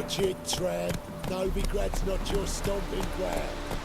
Watch it, tramp. Novigrad's not your stomping ground.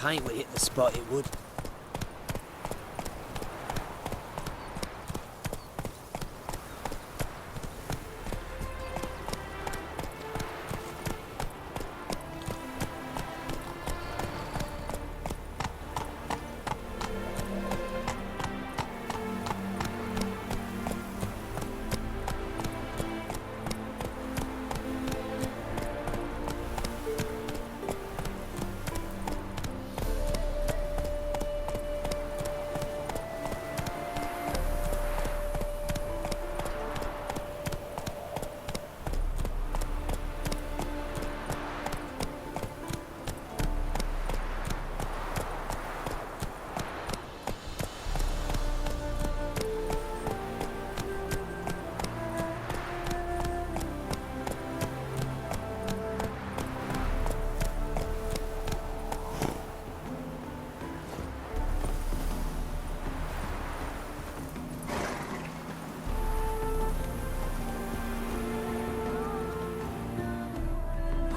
paint would hit the spot, it would.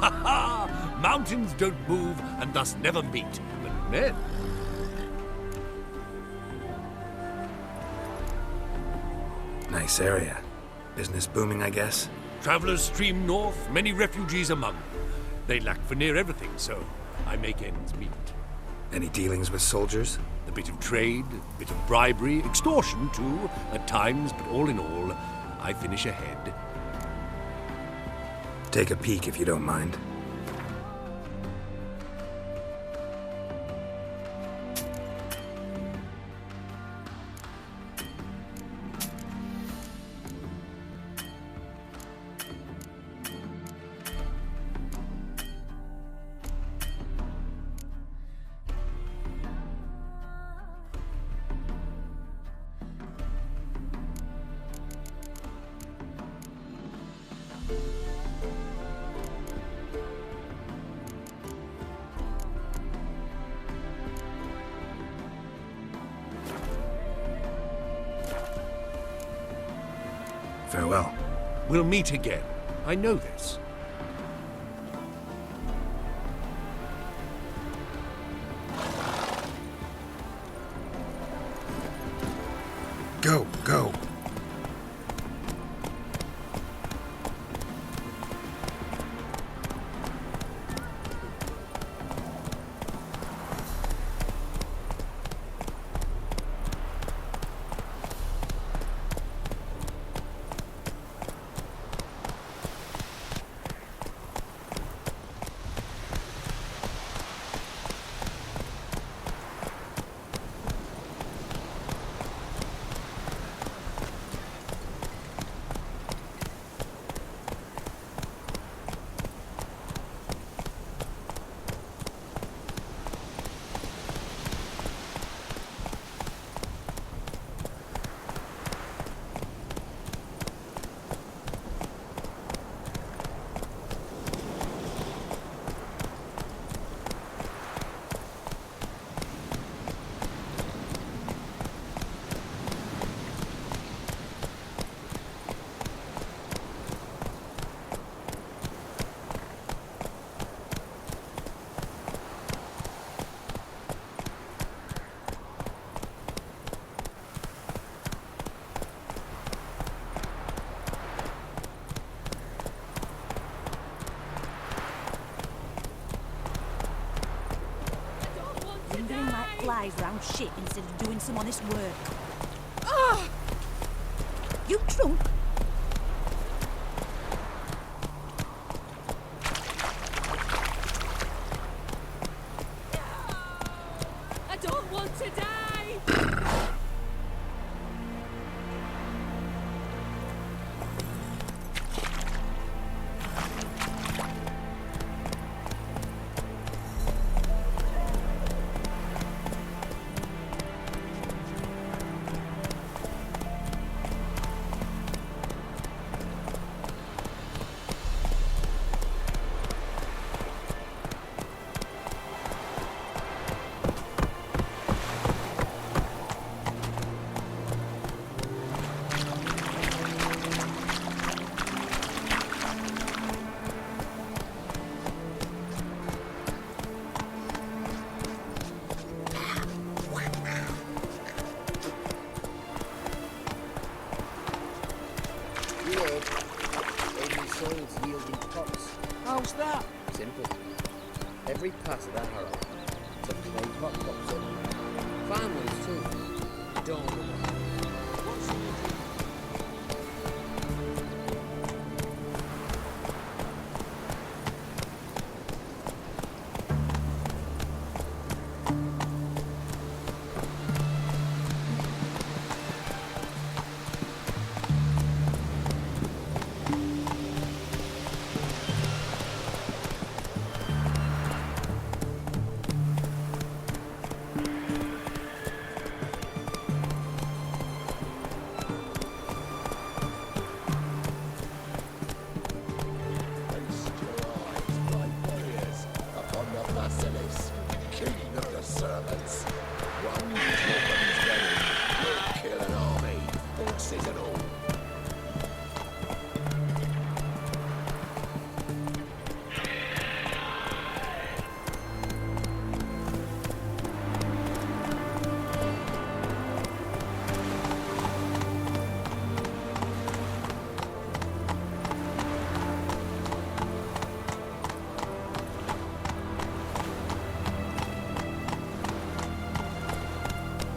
Ha ha! Mountains don't move and thus never meet, but men. Nice area. Business booming, I guess? Travelers stream north, many refugees among them. They lack for near everything, so I make ends meet. Any dealings with soldiers? A bit of trade, a bit of bribery, extortion too, at times, but all in all, I finish ahead. Take a peek if you don't mind. Farewell. We'll meet again. I know this. Go, go. Lingering like flies round shit instead of doing some honest work. Ah! You drunk? I don't want to die! hills yielding pots. How's that? Simple. Every pass of the harrow, some clay pot pops up. Farm ones too. Don't know what. What's in it? Feast your eyes, bright warriors, upon the Basilis, king of the servants. One drop of his venom will kill an army, horses and all.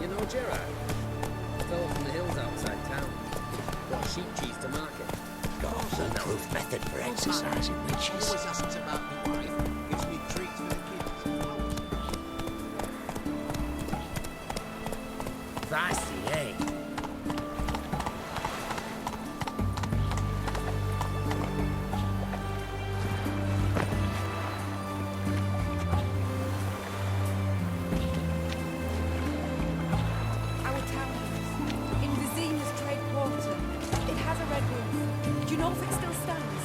You know Gerard? Fell from the hills outside town. Got sheep cheese to market. God's a proof method for exercising witches. Always asks about my wife. Gives me treats for the kids. Fancy, eh? Our townhouse in Vizina's trade quarter. It has a red roof. Do you know if it still stands?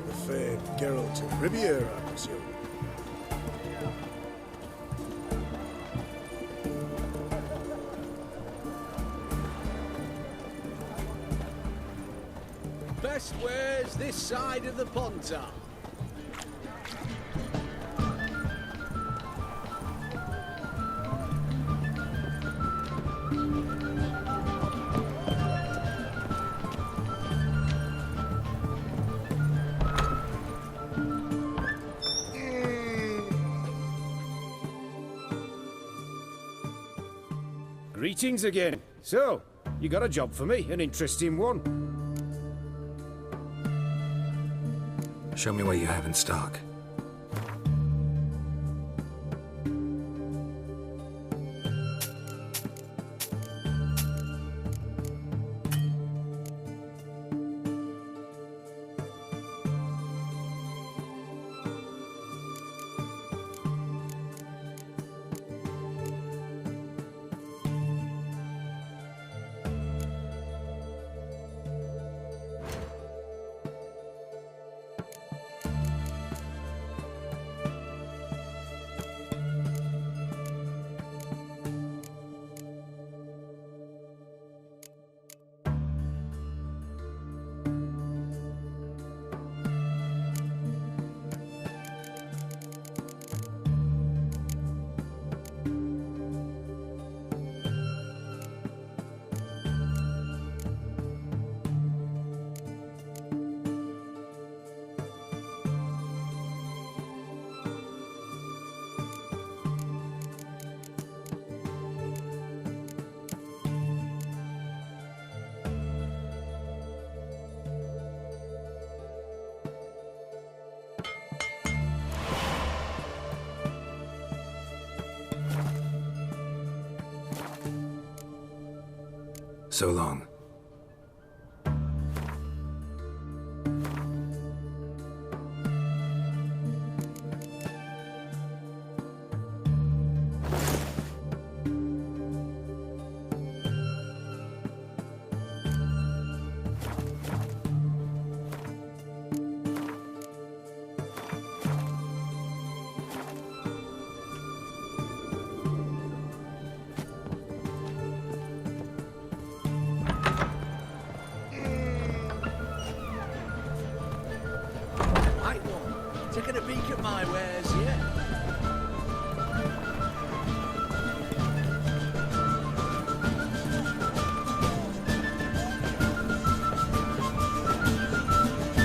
The fair Geralt of Riviera, I presume. Best wares this side of the Pontar. Greetings again. So, you got a job for me, an interesting one. Show me what you have in stock. So long. taking a peek at my wares yet?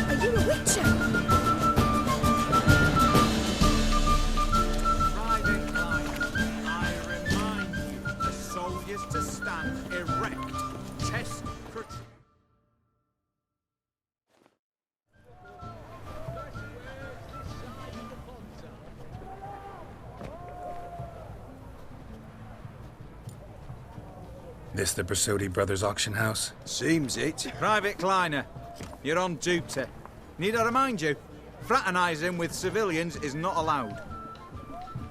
Are you a witcher? Private client, I remind you, the soldiers to stand erect. Test protection. This the Bersodi Brothers auction house? Seems it. Private Kleiner, you're on duty. Need I remind you? Fraternising with civilians is not allowed.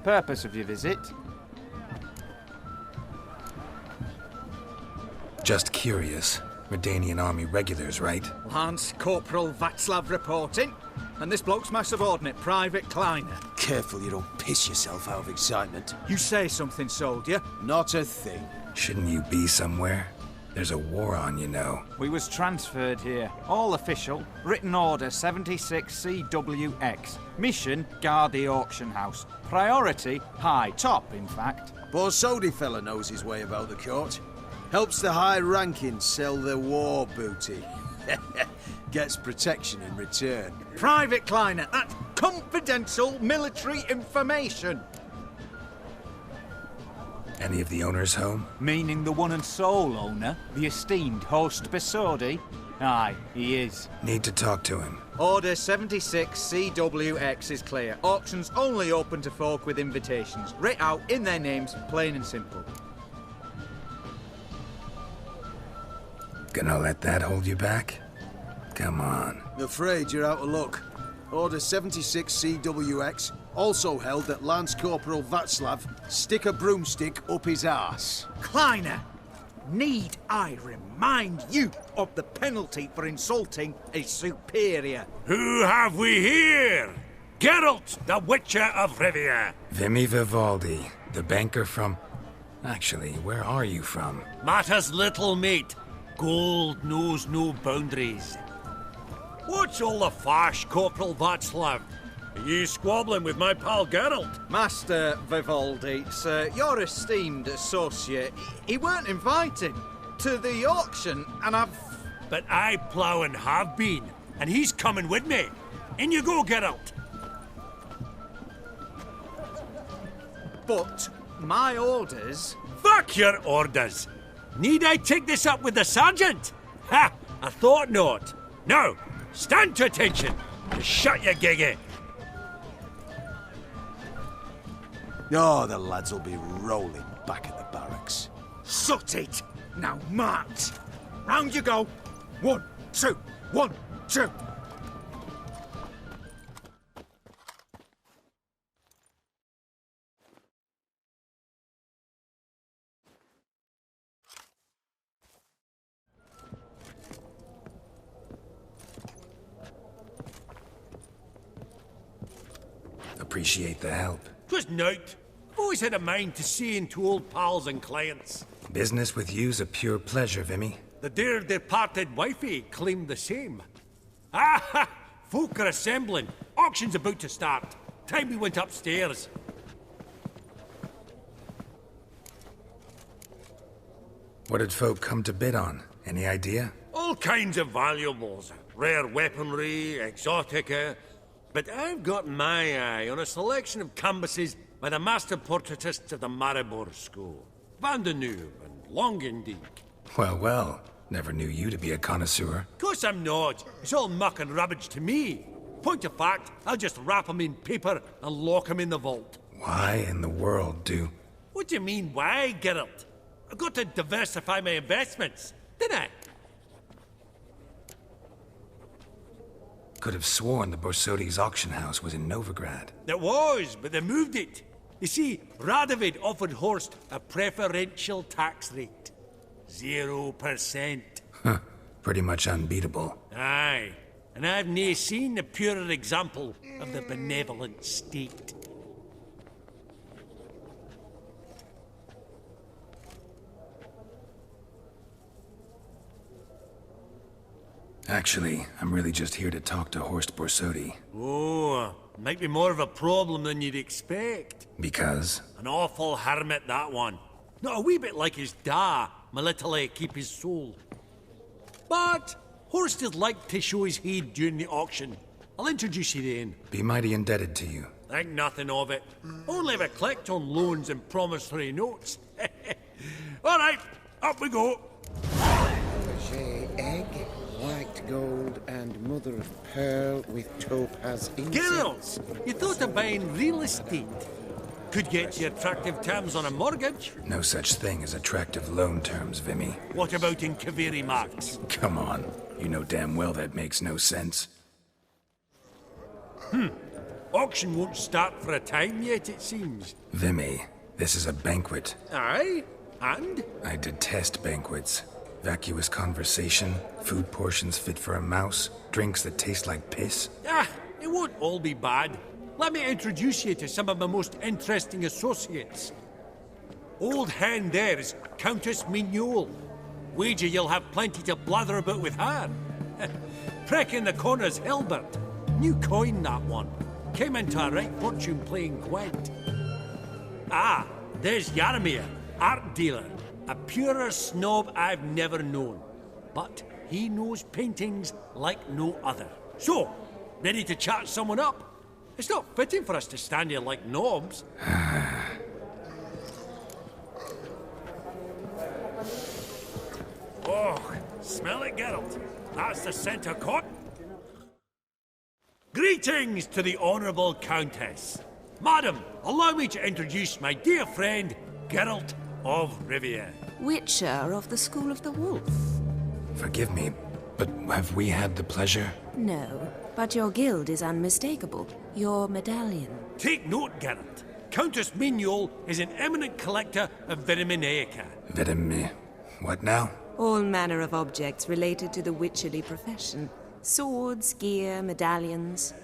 Purpose of your visit? Just curious. Redanian army regulars, right? Lance Corporal Václav reporting. And this bloke's my subordinate, Private Kleiner. Careful you don't piss yourself out of excitement. You say something, soldier. Not a thing. Shouldn't you be somewhere? There's a war on, you know. We was transferred here. All official. Written order 76 CWX. Mission, guard the auction house. Priority, high. Top, in fact. Borsodi fella knows his way about the court. Helps the high-rankings sell their war booty. Gets protection in return. Private Kleiner, that's confidential military information. Any of the owners home? Meaning the one and sole owner, the esteemed host Bersodi? Aye, he is. Need to talk to him. Order 76 CWX is clear. Auctions only open to folk with invitations. Writ out in their names, plain and simple. Gonna let that hold you back? Come on. I'm afraid you're out of luck. Order 76 CWX also held that Lance Corporal Václav stick a broomstick up his arse. Kleiner, need I remind you of the penalty for insulting a superior? Who have we here? Geralt, the Witcher of Rivia. Vimy Vivaldi, the banker from... Actually, where are you from? Matters little, mate. Gold knows no boundaries. What's all the fash, Corporal Václav? Are you squabbling with my pal Geralt? Master Vivaldi, sir, your esteemed associate, he weren't invited to the auction, and I've... But I plough and have been, and he's coming with me. In you go, Geralt. But my orders... Fuck your orders. Need I take this up with the sergeant? Ha! I thought not. Now, stand to attention. Just shut your giggy. Oh, the lads will be rolling back at the barracks. Sut it! Now march! Round you go! 1, 2, 1, 2! Appreciate the help. 'Twas nowt. I've always had a mind to see into old pals and clients. Business with you's a pure pleasure, Vimy. The dear departed wifey claimed the same. Ah ha! Folk are assembling. Auction's about to start. Time we went upstairs. What did folk come to bid on? Any idea? All kinds of valuables. Rare weaponry, exotica. But I've got my eye on a selection of canvases by the master portraitists of the Maribor School. Van de Neuve and Longendijk. Well, well. Never knew you to be a connoisseur. Course I'm not. It's all muck and rubbish to me. Point of fact, I'll just wrap 'em in paper and lock 'em in the vault. Why in the world do... What do you mean, why, Geralt? I've got to diversify my investments, didn't I? Could have sworn the Borsodi's auction house was in Novigrad. It was, but they moved it. You see, Radovid offered Horst a preferential tax rate. 0%. Huh. Pretty much unbeatable. Aye. And I've nae seen a purer example of the benevolent state. Actually, I'm really just here to talk to Horst Borsodi. Oh, Might be more of a problem than you'd expect. Because? An awful hermit, that one. Not a wee bit like his da, my little keep his soul. But Horst is like to show his head during the auction. I'll introduce you then. Be mighty indebted to you. Think nothing of it. Only if I collect on loans and promissory notes. All right, up we go. Egg, white gold, and mother of pearl with topaz incense. Girls, you thought of buying real estate. Could get you attractive terms on a mortgage. No such thing as attractive loan terms, Vimy. What about in Kaviri marks? Come on. You know damn well that makes no sense. Auction won't start for a time yet, it seems. Vimy, this is a banquet. Aye? And? I detest banquets. Vacuous conversation, food portions fit for a mouse, drinks that taste like piss. It won't all be bad. Let me introduce you to some of my most interesting associates. Old hen there is Countess Mignol. Wager you'll have plenty to blather about with her. Prek in the corner's Hilbert. New coin, that one. Came into a right fortune playing Gwent. There's Yarmir, art dealer. A purer snob I've never known. But he knows paintings like no other. So, ready to chat someone up? It's not fitting for us to stand here like knobs. Oh, smell it, Geralt. That's the scent of cotton. Greetings to the Honourable Countess. Madam, allow me to introduce my dear friend, Geralt of Rivia. Witcher of the School of the Wolf. Forgive me, but have we had the pleasure? No, but your guild is unmistakable. Your medallion. Take note, Geralt. Countess Mignol is an eminent collector of Viriminaica. What now? All manner of objects related to the witcherly profession. Swords, gear, medallions.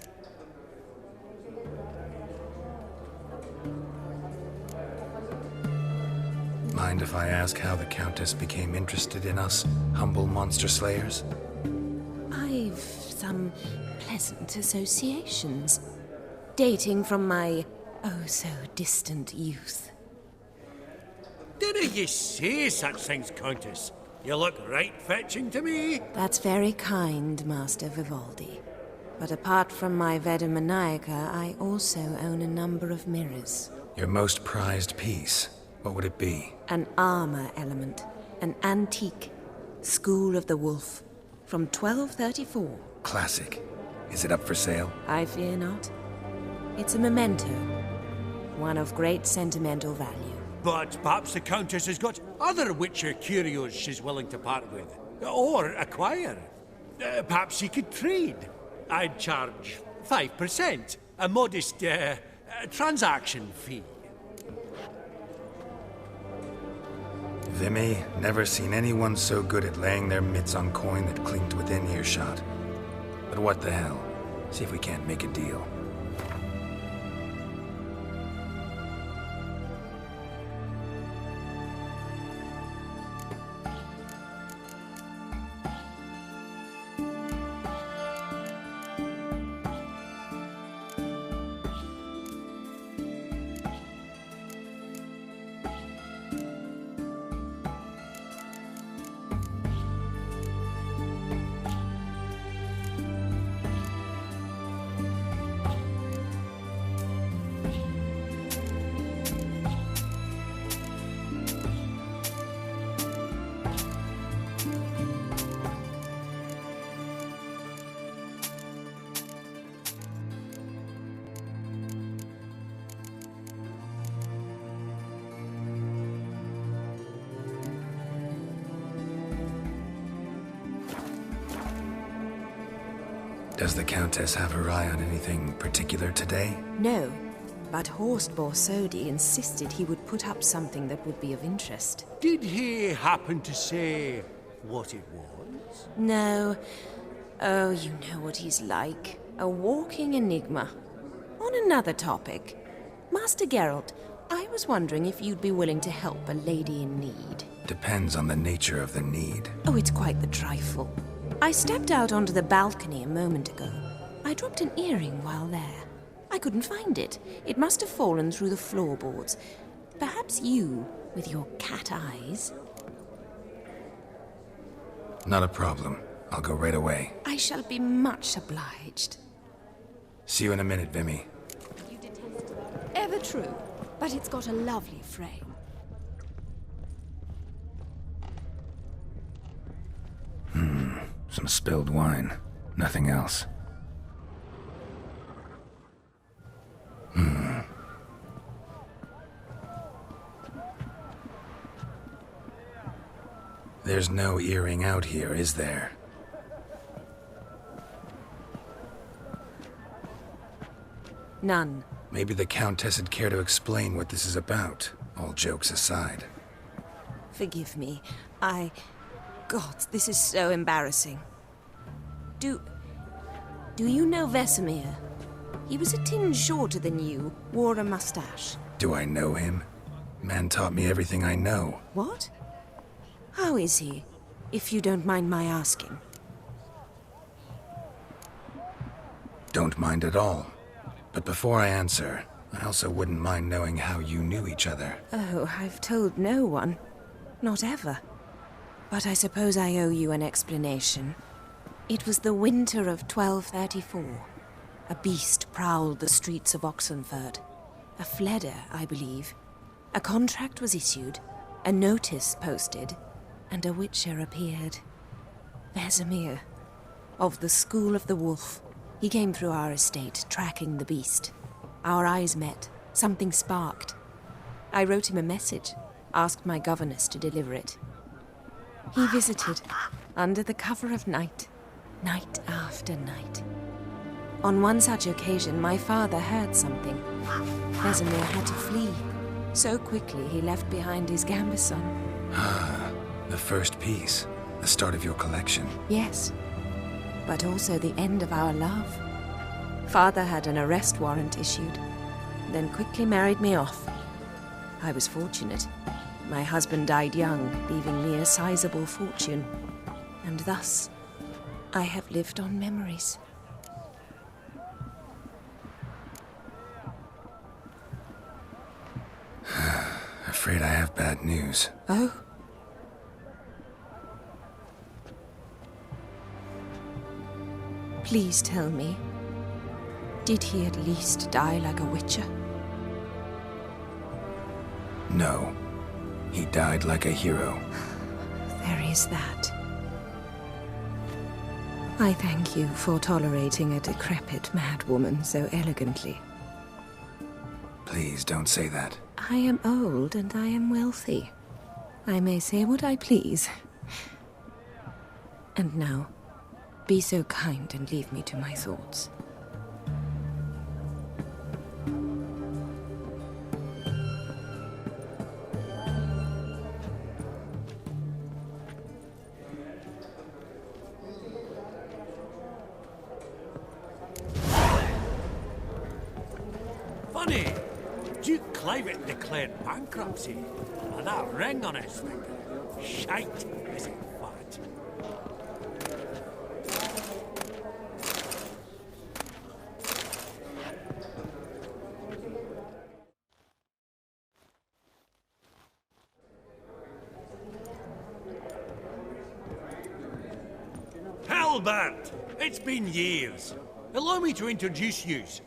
Mind if I ask how the Countess became interested in us, humble monster slayers? I've some pleasant associations, dating from my oh-so-distant youth. Didn't you say such things, Countess? You look right fetching to me. That's very kind, Master Vivaldi. But apart from my Veda Maniaca, I also own a number of mirrors. Your most prized piece, what would it be? An armor element, an antique, School of the Wolf, from 1234. Classic. Is it up for sale? I fear not. It's a memento, one of great sentimental value. But perhaps the Countess has got other Witcher curios she's willing to part with. Or acquire. Perhaps she could trade. I'd charge 5%, a modest transaction fee. Vimy, never seen anyone so good at laying their mitts on coin that clinked within earshot. But what the hell? See if we can't make a deal. Does the Countess have her eye on anything particular today? No, but Horst Borsodi insisted he would put up something that would be of interest. Did he happen to say what it was? No. Oh, you know what he's like. A walking enigma. On another topic, Master Geralt, I was wondering if you'd be willing to help a lady in need. Depends on the nature of the need. Oh, it's quite the trifle. I stepped out onto the balcony a moment ago. I dropped an earring while there. I couldn't find it. It must have fallen through the floorboards. Perhaps you, with your cat eyes... Not a problem. I'll go right away. I shall be much obliged. See you in a minute, Vimy. Ever true, but it's got a lovely frame. Some spilled wine. Nothing else. There's no earring out here, is there? None. Maybe the Countess would care to explain what this is about, all jokes aside. Forgive me. God, this is so embarrassing. Do you know Vesemir? He was a tinge shorter than you, wore a mustache. Do I know him? Man taught me everything I know. What? How is he, if you don't mind my asking? Don't mind at all. But before I answer, I also wouldn't mind knowing how you knew each other. Oh, I've told no one. Not ever. But I suppose I owe you an explanation. It was the winter of 1234. A beast prowled the streets of Oxenford. A Fleder, I believe. A contract was issued, a notice posted, and a witcher appeared. Vesemir, of the School of the Wolf. He came through our estate, tracking the beast. Our eyes met. Something sparked. I wrote him a message, asked my governess to deliver it. He visited, under the cover of night, night after night. On one such occasion, my father heard something. Vesemir had to flee. So quickly, he left behind his gambeson. Ah, the first piece. The start of your collection. Yes, but also the end of our love. Father had an arrest warrant issued, then quickly married me off. I was fortunate. My husband died young, leaving me a sizable fortune. And thus, I have lived on memories. Afraid I have bad news. Oh? Please tell me, did he at least die like a witcher? No. He died like a hero. There is that. I thank you for tolerating a decrepit madwoman so elegantly. Please don't say that. I am old and I am wealthy. I may say what I please. And now, be so kind and leave me to my thoughts. Funny! Duke Clivet declared bankruptcy. And that ring on his finger. Shite, is it fat? Halbert! It's been years. Allow me to introduce yous.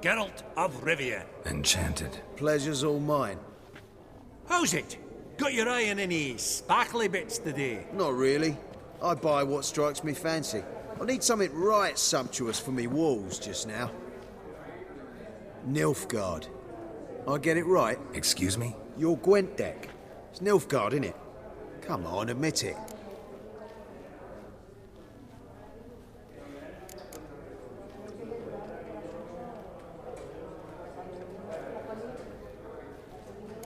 Geralt of Rivia. Enchanted. Pleasure's all mine. How's it? Got your eye on any sparkly bits today? Not really. I buy what strikes me fancy. I need something right sumptuous for me walls just now. Nilfgaard. I get it right? Excuse me? Your Gwent deck. It's Nilfgaard, innit? Come on, admit it.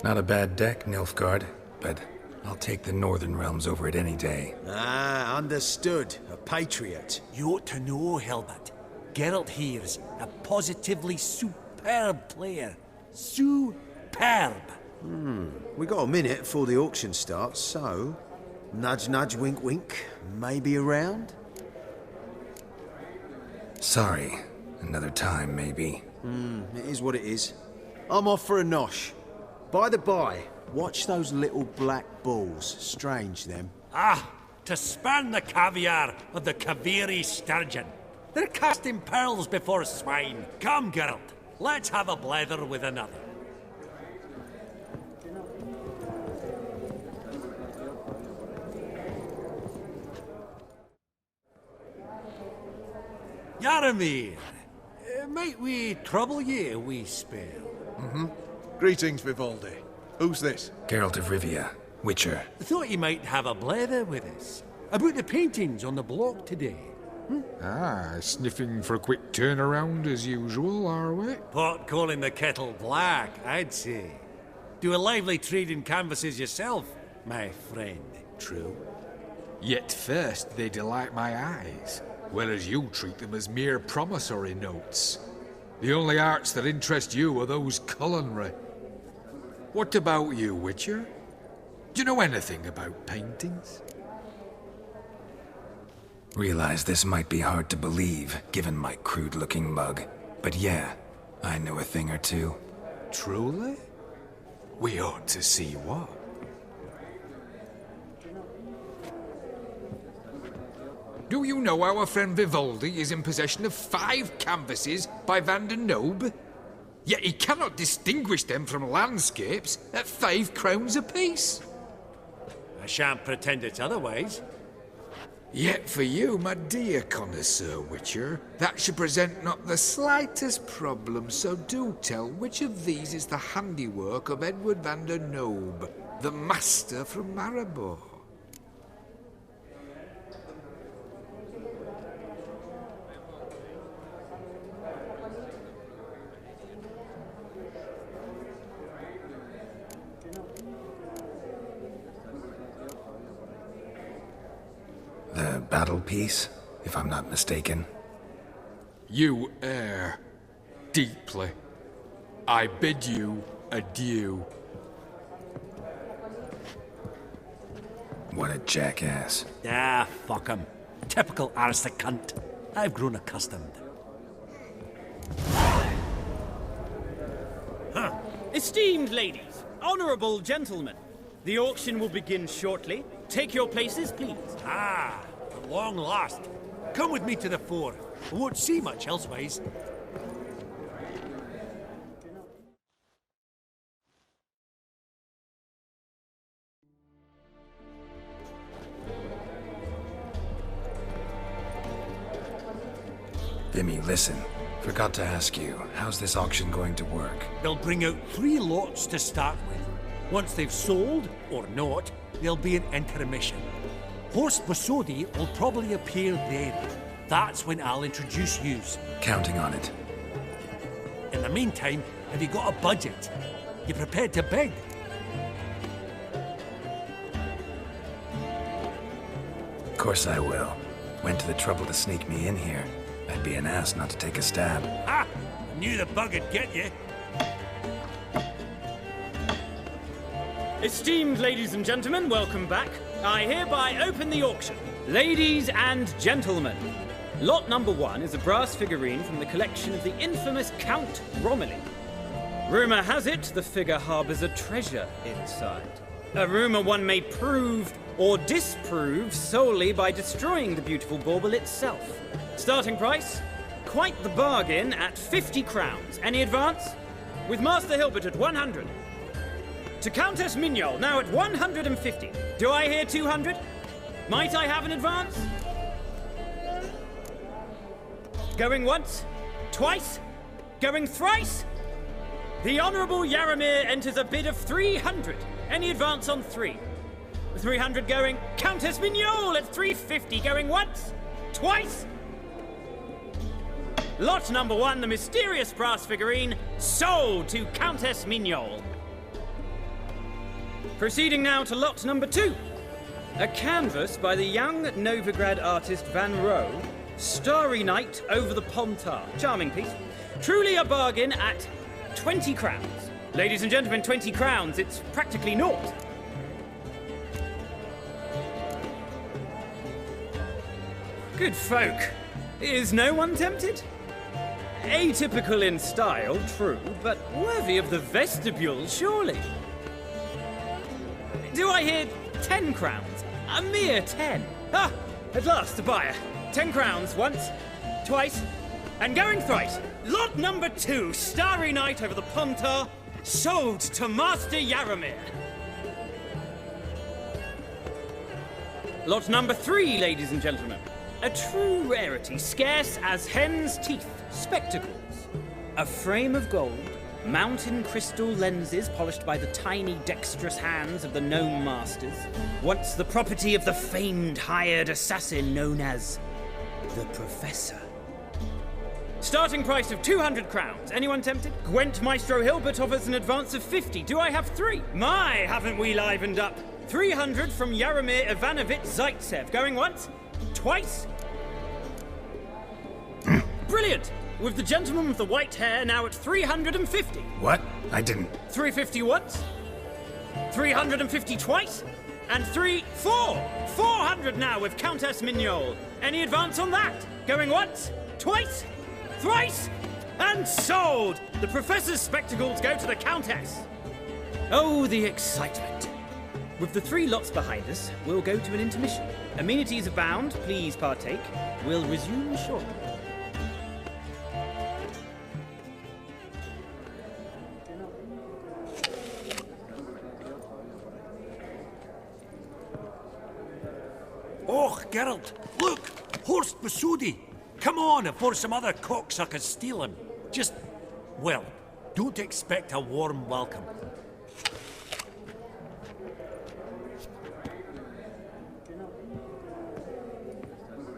Not a bad deck, Nilfgaard, but I'll take the Northern Realms over it any day. Ah, understood. A patriot. You ought to know, Hilbert. Geralt here's a positively superb player. Superb! We got a minute before the auction starts, so... Nudge, nudge, wink, wink. Maybe around? Sorry. Another time, maybe. It is what it is. I'm off for a nosh. By the by, watch those little black balls. Strange, them. Ah, to spurn the caviar of the Kaviri sturgeon. They're casting pearls before swine. Come, Geralt, let's have a blether with another. Yaramir, might we trouble ye a wee spell? Greetings, Vivaldi. Who's this? Geralt of Rivia, Witcher. Thought you might have a blether with us. About the paintings on the block today. Ah, sniffing for a quick turnaround as usual, are we? Pot calling the kettle black, I'd say. Do a lively trade in canvases yourself, my friend. True. Yet first they delight my eyes, whereas you treat them as mere promissory notes. The only arts that interest you are those culinary. What about you, Witcher? Do you know anything about paintings? Realize this might be hard to believe, given my crude-looking mug. But yeah, I know a thing or two. Truly? We ought to see what. Do you know our friend Vivaldi is in possession of 5 canvases by Van der Nobe? Yet he cannot distinguish them from landscapes at 5 crowns apiece. I shan't pretend it's otherwise. Yet for you, my dear connoisseur Witcher, that should present not the slightest problem, so do tell which of these is the handiwork of Edward van der Nobe, the master from Maribor. The battle piece, if I'm not mistaken. You err deeply. I bid you adieu. What a jackass. Ah, fuck him. Typical aristocrat cunt. I've grown accustomed. Esteemed ladies, honourable gentlemen, the auction will begin shortly. Take your places, please. Ah, at long last. Come with me to the fore. I won't see much elsewise. Vimy, listen. Forgot to ask you, how's this auction going to work? They'll bring out 3 lots to start with. Once they've sold, or not, there'll be an intermission. Horst Bosodi will probably appear then. That's when I'll introduce yous. Counting on it. In the meantime, have you got a budget? You prepared to bid? Of course I will. Went to the trouble to sneak me in here. I'd be an ass not to take a stab. Ha! I knew the bug would get you. Esteemed ladies and gentlemen, welcome back. I hereby open the auction. Ladies and gentlemen, lot number 1 is a brass figurine from the collection of the infamous Count Romilly. Rumour has it the figure harbours a treasure inside. A rumour one may prove or disprove solely by destroying the beautiful bauble itself. Starting price? Quite the bargain at 50 crowns. Any advance? With Master Hilbert at 100. To Countess Mignol, now at 150. Do I hear 200? Might I have an advance? Going once? Twice? Going thrice? The Honourable Yaramir enters a bid of 300. Any advance on 3? 300 going. Countess Mignol at 350. Going once? Twice? Lot number 1, the mysterious brass figurine, sold to Countess Mignol. Proceeding now to lot number 2. A canvas by the young Novigrad artist Van Rohe, Starry Night over the Pontar. Charming piece. Truly a bargain at 20 crowns. Ladies and gentlemen, 20 crowns, it's practically naught. Good folk. Is no one tempted? Atypical in style, true, but worthy of the vestibule, surely. Do I hear 10 crowns? A mere 10. Ah, at last, a buyer. 10 crowns once, twice, and going thrice. Lot number 2, Starry Night over the Pontar, sold to Master Yaramir. Lot number 3, ladies and gentlemen. A true rarity, scarce as hen's teeth. Spectacles. A frame of gold, mountain crystal lenses polished by the tiny, dexterous hands of the gnome masters. Once the property of the famed hired assassin known as the Professor. Starting price of 200 crowns. Anyone tempted? Gwent Maestro Hilbert offers an advance of 50. Do I have 3? My, haven't we livened up? 300 from Yaramir Ivanovich Zaitsev. Going once? Twice? Brilliant! With the gentleman with the white hair now at 350. What? I didn't... 350 once? 350 twice? And 400 now with Countess Mignol. Any advance on that? Going once? Twice? Thrice? And sold! The Professor's spectacles go to the Countess. Oh, the excitement. With the 3 lots behind us, we'll go to an intermission. Amenities abound, please partake. We'll resume shortly. Oh, Geralt, look! Horst Basudi! Come on before some other cocksuckers steal him. Just, well, don't expect a warm welcome.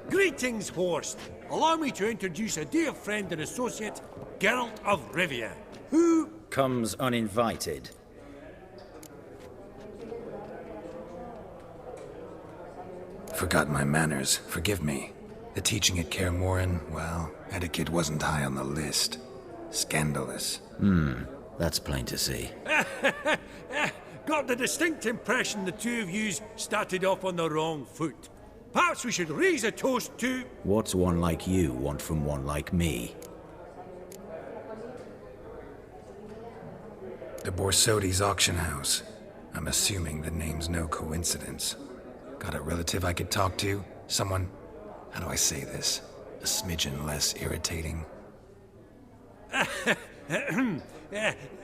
Greetings, Horst. Allow me to introduce a dear friend and associate, Geralt of Rivia, who... comes uninvited. Forgot my manners. Forgive me. The teaching at Kaer Morhen, well, etiquette wasn't high on the list. Scandalous. That's plain to see. Got the distinct impression the two of yous started off on the wrong foot. Perhaps we should raise a toast to... What's one like you want from one like me? The Borsodi's auction house. I'm assuming the name's no coincidence. Got a relative I could talk to? Someone, how do I say this? A smidgen less irritating?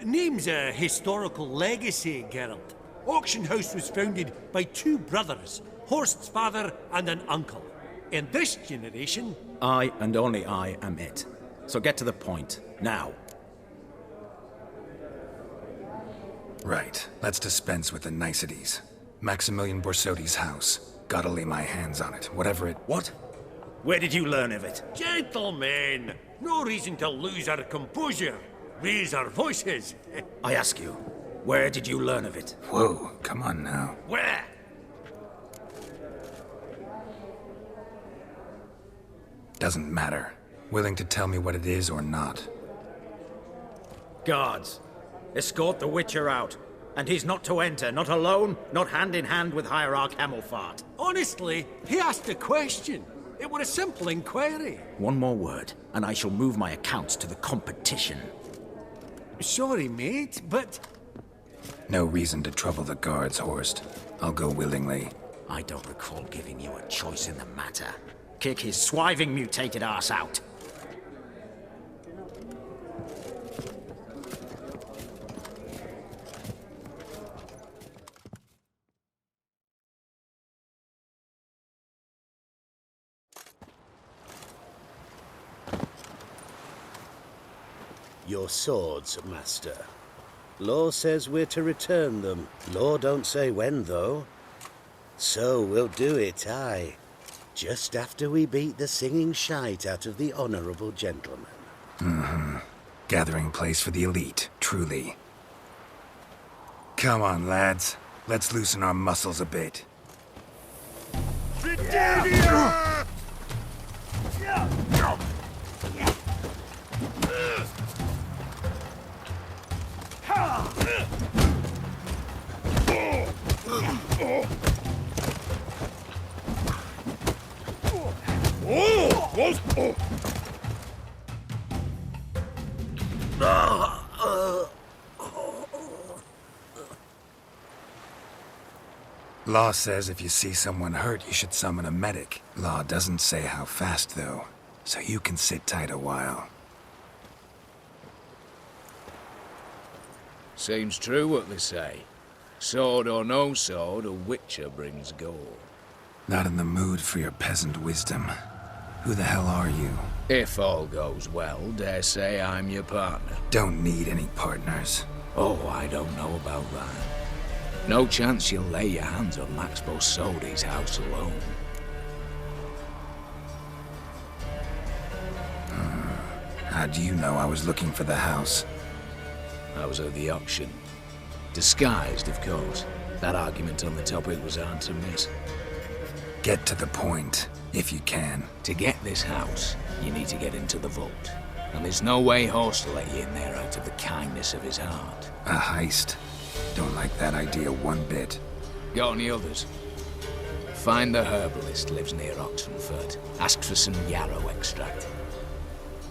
Name's a historical legacy, Geralt. Auction house was founded by 2 brothers, Horst's father and an uncle. In this generation... I and only I am it. So get to the point, now. Right, let's dispense with the niceties. Maximilian Borsodi's house. Gotta lay my hands on it, whatever it... What? Where did you learn of it? Gentlemen, no reason to lose our composure. Raise our voices. I ask you, where did you learn of it? Whoa, come on now. Where? Doesn't matter. Willing to tell me what it is or not? Guards, escort the Witcher out. And he's not to enter, not alone, not hand in hand with Hierarch Hamilfart. Honestly, he asked a question. It was a simple inquiry. One more word, and I shall move my accounts to the competition. Sorry, mate, but... No reason to trouble the guards, Horst. I'll go willingly. I don't recall giving you a choice in the matter. Kick his swiving mutated ass out. Your swords, Master. Law says we're to return them. Law don't say when, though. So we'll do it, aye. Just after we beat the singing shite out of the honourable gentleman. Gathering place for the elite, truly. Come on, lads. Let's loosen our muscles a bit. Law says if you see someone hurt, you should summon a medic. Law doesn't say how fast, though, so you can sit tight a while. Seems true what they say. Sword or no sword, a witcher brings gold. Not in the mood for your peasant wisdom. Who the hell are you? If all goes well, dare say I'm your partner. Don't need any partners. Oh, I don't know about that. No chance you'll lay your hands on Max Bosodi's house alone. How do you know I was looking for the house? I was at the auction. Disguised, of course. That argument on the topic was hard to miss. Get to the point, if you can. To get this house, you need to get into the vault. And there's no way Horst will let you in there out of the kindness of his heart. A heist. Don't like that idea one bit. Got any others? Find the herbalist lives near Oxenford. Ask for some yarrow extract.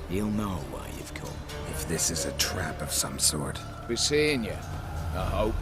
He'll know why you've come. If this is a trap of some sort. Be seeing you, I hope.